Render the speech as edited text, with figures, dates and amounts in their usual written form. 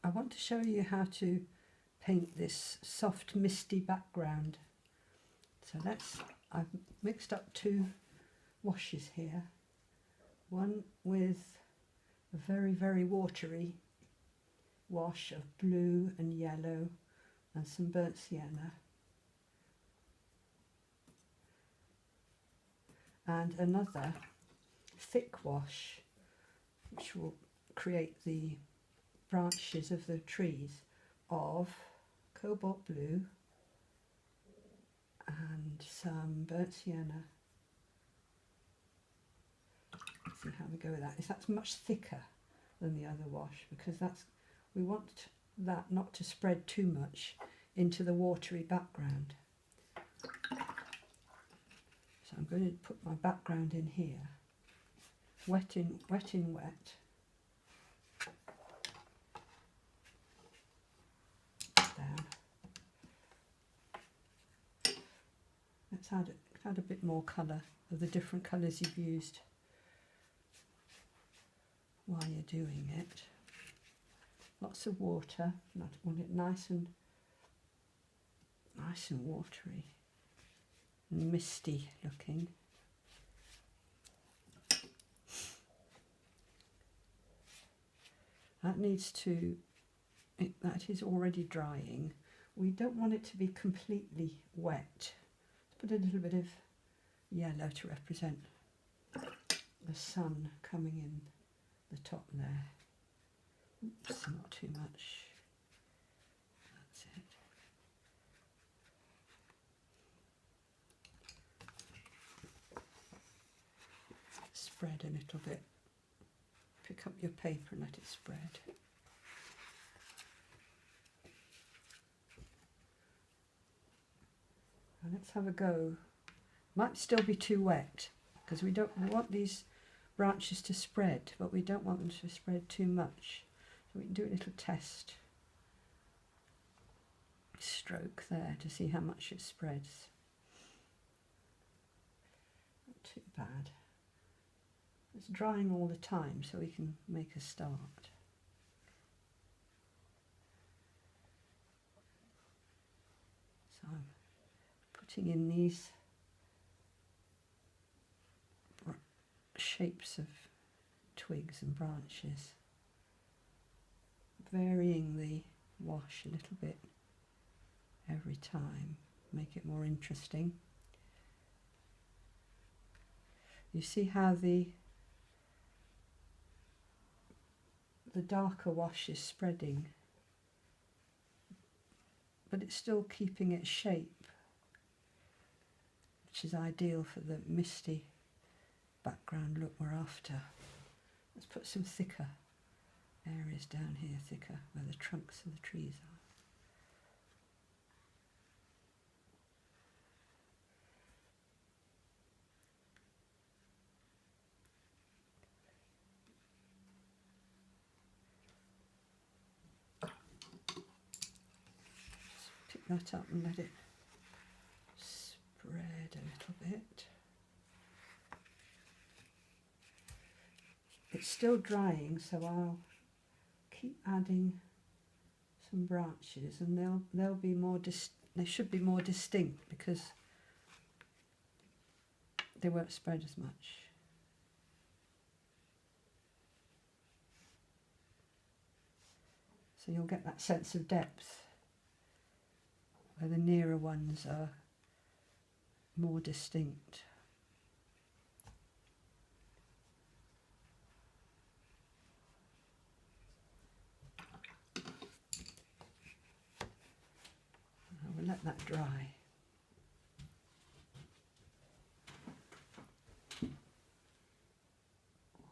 I want to show you how to paint this soft misty background. So I've mixed up two washes here. One with a very, very watery wash of blue and yellow and some burnt sienna. And another thick wash which will create the branches of the trees of cobalt blue and some burnt sienna. Let's see how we go with that. That's much thicker than the other wash because we want that not to spread too much into the watery background. So I'm going to put my background in here, wet in wet. Down. Let's add a bit more colour of the different colours you've used while you're doing it. Lots of water. I want it nice and watery and misty looking. That is already drying. We don't want it to be completely wet. Let's put a little bit of yellow to represent the sun coming in the top there. Oops, not too much. That's it. Spread a little bit. Pick up your paper and let it spread. And let's have a go. Might still be too wet because we want these branches to spread, but we don't want them to spread too much. So we can do a little test stroke there to see how much it spreads. Not too bad. It's drying all the time, so we can make a start. So I'm putting in these shapes of twigs and branches, varying the wash a little bit every time, make it more interesting. You see how the darker wash is spreading, but it's still keeping its shape, which is ideal for the misty background look we're after. Let's put some thicker areas down here, thicker where the trunks of the trees are. Pick that up and let it spread a little bit. It's still drying, so I'll keep adding some branches, and they'll be more they should be more distinct because they won't spread as much. So you'll get that sense of depth where the nearer ones are more distinct. We'll let that dry.